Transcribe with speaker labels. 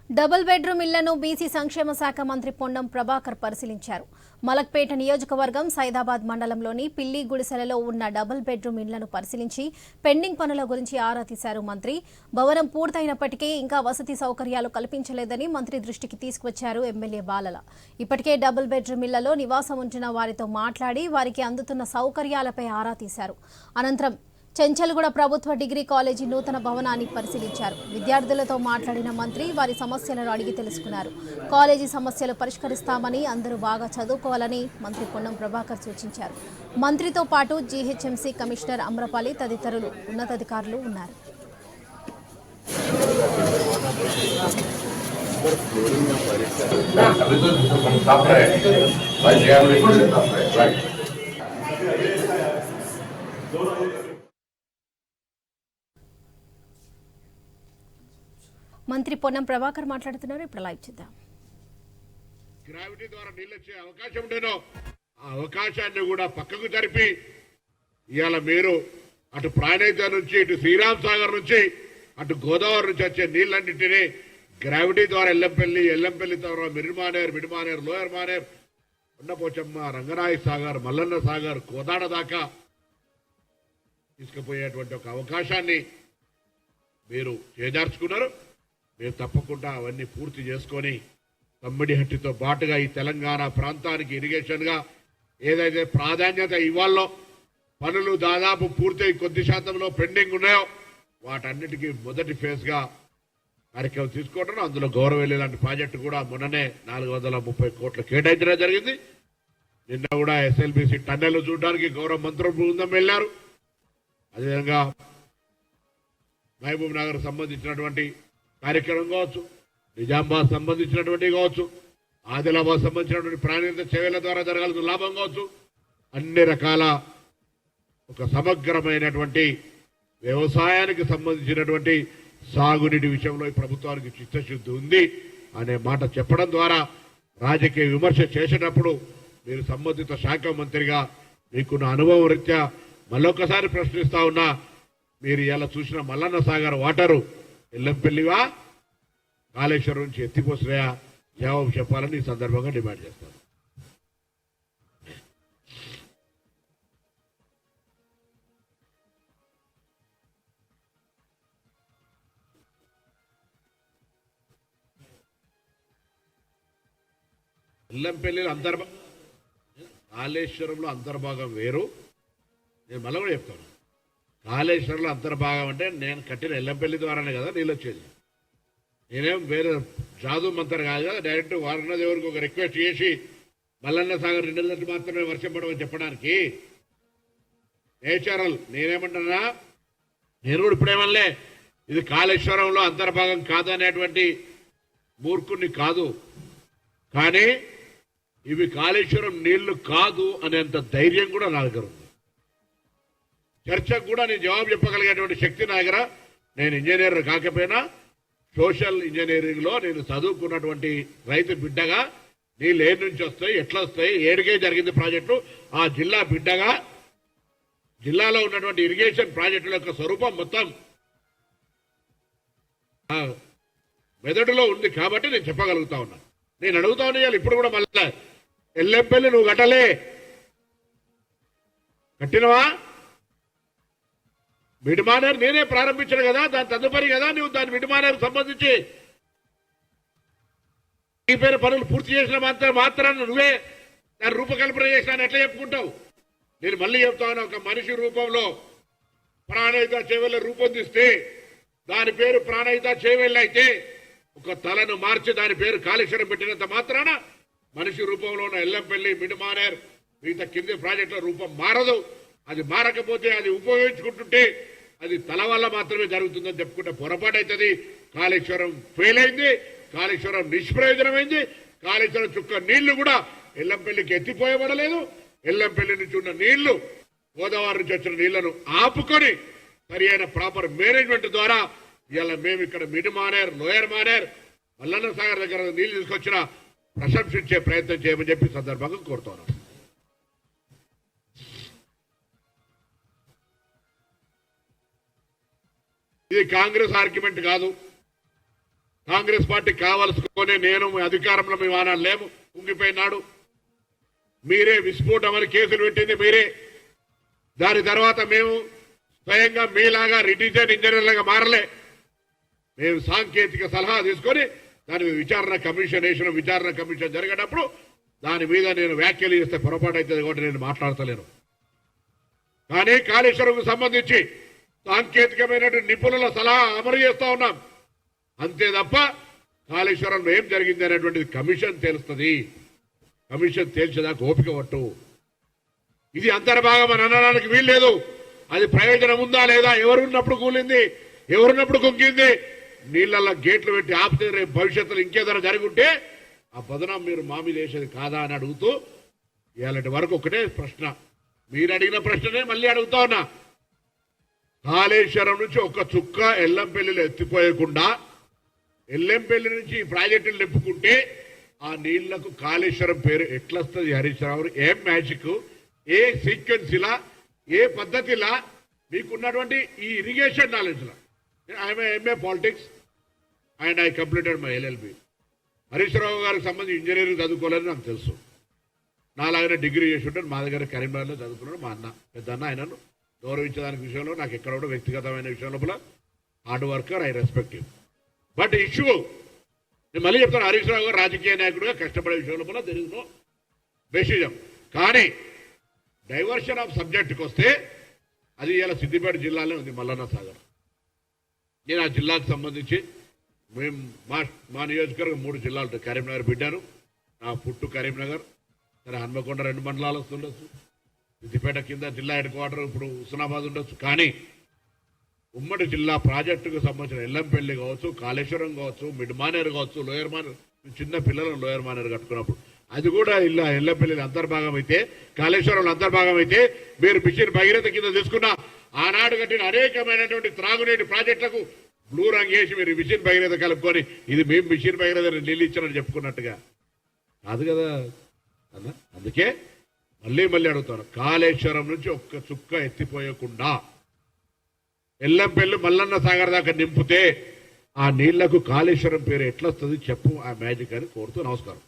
Speaker 1: Double bedroom ఇళ్లను BC సంక్షేమ శాఖ మంత్రి పొన్నం ప్రభాకర్ పరిశీలించారు. మలక్పేట నియోజకవర్గం సైదాబాద్ మండలంలోని పిల్లి గుడిసెలలో ఉన్న డబుల్ బెడ్రూమ్ ఇళ్లను పరిశీలించి పెండింగ్ పనుల గురించి ఆరా తీశారు. మంత్రి భవనం పూర్తయినప్పటికీ ఇంకా వసతి సౌకర్యాలు కల్పించలేదని మంత్రి దృష్టికి తీసుకువచ్చారు ఎమ్మెల్యే బాలల. ఇప్పటికే డబుల్ బెడ్రూమ్ ఇళ్లలో నివాసం ఉంటున్న వారితో మాట్లాడి వారికి అందుతున్న సౌకర్యాలపై ఆరా తీశారు. అనంతరం చెంచల్గూడ ప్రభుత్వ డిగ్రీ కాలేజీ నూతన భవనాన్ని పరిశీలించారు. విద్యార్థులతో మాట్లాడిన మంత్రి వారి సమస్యలను అడిగి తెలుసుకున్నారు. కాలేజీ సమస్యలు పరిష్కరిస్తామని, అందరూ బాగా చదువుకోవాలని మంత్రి పొన్నం ప్రభాకర్ సూచించారు. మంత్రితో పాటు జీహెచ్ఎంసీ కమిషనర్ అమ్రపాలి తదితరులు ఉన్నతాధికారులు ఉన్నారు. మంత్రి పొన్నం ప్రభాకర్ మాట్లాడుతున్నారు. ఇప్పుడు లైవ్ చూద్దాం.
Speaker 2: గ్రావిటీ ద్వారా నీళ్ళు వచ్చే అవకాశం ఉండేనో ఆ అవకాశాన్ని కూడా పక్కకు జరిపి ఇవాళ మీరు అటు ప్రాణేత నుంచి ఇటు శ్రీరామ్ సాగర్ నుంచి అటు గోదావరి నుంచి వచ్చే నీళ్ళన్నింటినీ గ్రావిటీ ద్వారా ఎల్లంపల్లి ద్వారా మిడిమానేర్ లోయర్ మానేర్ ఉండపోచమ్మ రంగనాయ సాగర్ మల్లన్న సాగర్ కోదాడ దాకా తీసుకుపోయేటువంటి ఒక అవకాశాన్ని మీరు చేజార్చుకున్నారు. మేము తప్పకుండా అవన్నీ పూర్తి చేసుకొని తమ్మిడిహట్టితో బాటుగా ఈ తెలంగాణ ప్రాంతానికి ఇరిగేషన్ గా ఏదైతే ప్రాధాన్యత ఇవ్వాలో పనులు దాదాపు పూర్తయి కొద్ది శాతంలో పెండింగ్ ఉన్నాయో వాటన్నిటికీ మొదటి ఫేజ్ గా కార్యక్రమం తీసుకోవడం. అందులో గౌరవెల్లి లాంటి ప్రాజెక్టు కూడా మొన్ననే 430 కోట్లు కేటాయించడం జరిగింది. నిన్న కూడా ఎస్ఎల్బిసి టన్నెల్ చూడడానికి గౌరవ మంత్రుల బృందం వెళ్లారు. అదేవిధంగా మహబూబ్ నగర్ సంబంధించినటువంటి కార్యక్రమం కావచ్చు, నిజామాబాద్ సంబంధించినటువంటి కావచ్చు, ఆదిలాబాద్ సంబంధించినటువంటి ప్రాణిత సేవల ద్వారా జరగాల్సిన లాభం కావచ్చు, అన్ని రకాల ఒక సమగ్రమైనటువంటి వ్యవసాయానికి సంబంధించినటువంటి సాగునీటి విషయంలో ఈ ప్రభుత్వానికి చిత్తశుద్ధి ఉంది అనే మాట చెప్పడం ద్వారా రాజకీయ విమర్శ చేసేటప్పుడు మీరు సంబంధిత శాఖ మంత్రిగా మీకున్న అనుభవం రీత్యా మళ్ళొకసారి ప్రశ్నిస్తా ఉన్నా, మీరు ఇలా చూసిన మల్లన్న సాగర్ వాటరు ఎల్లంపల్లివా కాళేశ్వరం నుంచి ఎత్తిపోసినాయా జవాబు చెప్పాలని ఈ సందర్భంగా డిమాండ్ చేస్తాను. ఎల్లంపల్లిలో కాళేశ్వరంలో అంతర్భాగం వేరు. నేను మళ్ళీ కూడా చెప్తాను, కాళేశ్వరంలో అంతర్భాగం అంటే నేను కట్టిన ఎల్లంపల్లి ద్వారానే కదా నీళ్ళు వచ్చేది. నేనేం వేరే జాదు మంత్రి కాదు కదా. డైరెక్ట్ వారణదేవుడికి ఒక రిక్వెస్ట్ చేసి మల్లన్న సాగర్ నిండినట్టు మాత్రమే వర్షం పడమని చెప్పడానికి నేచురల్. నేనేమంటున్నా, నేను కూడా ఇప్పుడేమనలే ఇది కాళేశ్వరంలో అంతర్భాగం కాదు అనేటువంటి మూర్ఖుని కాదు, కానీ ఇవి కాళేశ్వరం నీళ్లు కాదు అనేంత ధైర్యం కూడా నా దగ్గర ఉంది. చర్చకు కూడా నేను జవాబు చెప్పగలిగేటువంటి శక్తి నా దగ్గర. నేను ఇంజనీర్ కాకపోయినా సోషల్ ఇంజనీరింగ్ లో నేను చదువుకున్నటువంటి రైతు బిడ్డగా నీళ్ళు ఏడు నుంచి వస్తాయి, ఎట్లా వస్తాయి, ఏడుకే జరిగింది ప్రాజెక్టు, ఆ జిల్లా బిడ్డగా జిల్లాలో ఉన్నటువంటి ఇరిగేషన్ ప్రాజెక్టుల యొక్క స్వరూపం మొత్తం మెదడులో ఉంది కాబట్టి నేను చెప్పగలుగుతా ఉన్నా. నేను అడుగుతా ఉన్నాను ఇప్పుడు కూడా మళ్ళీ ఎల్లంపల్లి నువ్వు కట్టలే, కట్టినవా? మిడిమానేరు నేనే ప్రారంభించాను కదా, దాని తదుపరి కదా నువ్వు దాని మిడిమానేరు సంబంధించి ఈ పేరు పనులు పూర్తి చేసిన మాత్రాన్ని నువ్వే దాని రూపకల్పన చేసినా ఎట్లా చెప్పుకుంటావు? నేను మళ్ళీ చెప్తాను, ఒక మనిషి రూపంలో ప్రాణహిత చేవెళ్ళ రూపొందిస్తే దాని పేరు ప్రాణహిత చేవెళ్ళ అయితే ఒక తలను మార్చి దాని పేరు కాళేశ్వరం పెట్టినంత మాత్రాన మనిషి రూపంలో ఉన్న ఎల్లంపల్లి మిడిమానేర్ మిగతా కింది ప్రాజెక్టుల రూపం మారదు. అది మారకపోతే అది ఉపయోగించుకుంటుంటే అది తల వల్ల మాత్రమే జరుగుతుందని చెప్పుకుంటే పొరపాటు అవుతుంది. కాళేశ్వరం ఫెయిల్ అయింది, కాళేశ్వరం నిష్ప్రయోజనమైంది. కాళేశ్వరం చుక్క నీళ్లు కూడా ఎల్లంపల్లికి ఎత్తిపోయబడలేదు. ఎల్లంపల్లి నుంచి ఉన్న నీళ్లు గోదావరి నుంచి వచ్చిన నీళ్లను ఆపుకొని సరి అయిన ప్రాపర్ మేనేజ్మెంట్ ద్వారా ఇలా మేము ఇక్కడ మిడిమానేర్ లోయర్ మానేర్ మల్లన్న సాగర్ దగ్గర నీళ్లు తీసుకొచ్చిన ప్రశంసించే ప్రయత్నం చేయమని చెప్పి సందర్భంగా కోరుతున్నాం. ఇది కాంగ్రెస్ ఆర్గ్యుమెంట్ కాదు, కాంగ్రెస్ పార్టీ కావలసుకొని నేను అధికారంలో మేము ఆనాడు లేము, కుంగిపోయినాడు. మీరే విస్ఫోటం అని కేసులు పెట్టింది మీరే. దాని తర్వాత మేము స్వయంగా మీలాగా రిటిజన్ ఇంజనీర్లుగా మారలే. మేము సాంకేతిక సలహా తీసుకొని దాని విచారణ కమిషన్ వేసిన, విచారణ కమిషన్ జరిగేటప్పుడు దాని మీద నేను వ్యాఖ్యలు చేస్తే పొరపాటు అవుతుంది కాబట్టి నేను మాట్లాడతలేను. కానీ కాళేశ్వరంకు సంబంధించి సాంకేతికమైనటువంటి నిపుణుల సలహా అమలు చేస్తా ఉన్నాం. అంతే తప్ప కాళేశ్వరంలో ఏం జరిగింది అనేటువంటిది కమిషన్ తెలుస్తుంది. కమిషన్ తేల్చేదాకా ఓపిక పట్టు. ఇది అంతర్భాగం అని అనడానికి వీల్లేదు. అది ప్రయోజనం ఉందా లేదా, ఎవరున్నప్పుడు కూలింది, ఎవరున్నప్పుడు కుంగింది, నీళ్ళల్లో గేట్లు పెట్టి ఆపితే రేపు భవిష్యత్తులో ఇంకేదైనా జరుగుంటే ఆ బదనం మీరు మా మీద వేసేది కాదా అని అడుగుతూ ఇవాళ వరకు ఒకటే ప్రశ్న, మీరు అడిగిన ప్రశ్ననే మళ్ళీ అడుగుతా ఉన్నా. కాళేశ్వరం నుంచి ఒక చుక్క ఎల్లంపల్లిలో ఎత్తిపోయకుండా ఎల్లంపల్లి నుంచి ఈ ప్రాజెక్టులు నింపుకుంటే ఆ నీళ్లకు కాళేశ్వరం పేరు ఎట్లొస్తుంది? హరీష్ రావు, ఏం మ్యాజిక్, ఏ సీక్వెన్స్ ఇలా, ఏ పద్ధతిలా మీకున్నటువంటి ఈ ఇరిగేషన్ నాలెడ్జ్ లా. I'm MA politics and I completed my LLB. Harish Rao గారికి సంబంధించి ఇంజనీరింగ్ చదువుకోవాలని నాకు తెలుసు. నాలాగనే డిగ్రీ చేసి ఉంటాను. మా దగ్గర కరీంనగర్లో చదువుకున్నాడు మా అన్న, పెద్ద అన్న. ఆయనను గౌరవించడానికి విషయంలో నాకు ఎక్కడ కూడా వ్యక్తిగతమైన విషయం లోపల hard worker, I respect you. But issue నేను మళ్ళీ చెప్తాను, హరీష్ రావు గారు రాజకీయ నాయకుడిగా కష్టపడే విషయం లోపల తెలుగులో బేసిజం. కానీ డైవర్షన్ ఆఫ్ సబ్జెక్టుకి వస్తే అది ఇలా సిద్దిపేట జిల్లాలో ఉంది, మల్లన్న సాగర్. నేను ఆ జిల్లాకు సంబంధించి మేము మా నియోజకవర్గం 3 జిల్లాలు ఉంటాయి. కరీంనగర్ బిడ్డాను, నా పుట్టు కరీంనగర్. సరే హన్మకొండ 2 మండలాలు వస్తుండొచ్చు, సిద్దిపేట కింద జిల్లా హెడ్ క్వార్టర్ ఇప్పుడు హుస్నాబాద్ ఉండొచ్చు. కానీ ఉమ్మడి జిల్లా ప్రాజెక్టుకు సంబంధించిన ఎల్లంపల్లి కావచ్చు, కాళేశ్వరం కావచ్చు, మిడ్ మానేరు కావచ్చు, లోయర్ మానేరు, చిన్న పిల్లలను లోయర్ మానేరు కట్టుకున్నప్పుడు అది కూడా ఇలా ఎల్లంపల్లి అంతర్భాగం అయితే, కాళేశ్వరంలో అంతర్భాగం అయితే, మీరు మిషన్ భగీరథ కింద తీసుకున్న ఆనాడు కట్టిన అనేకమైనటువంటి త్రాగునీటి ప్రాజెక్టులకు బ్లూ రంగ్ వేసి మీరు మిషన్ భగీరథ కలుపుకొని ఇది మేము మిషన్ భగీరథ నీళ్ళు ఇచ్చామని చెప్పుకున్నట్టుగా కాదు కదా అన్న. అందుకే మళ్ళీ అడుగుతాను, కాళేశ్వరం నుంచి ఒక్క చుక్క ఎత్తిపోయకుండా ఎల్లంపల్లి మల్లన్న సాగర్ దాకా నింపితే ఆ నీళ్లకు కాళేశ్వరం పేరు ఎట్లొస్తుంది చెప్పు, ఆ మ్యాజిక్ అని కోరుతూ నమస్కారం.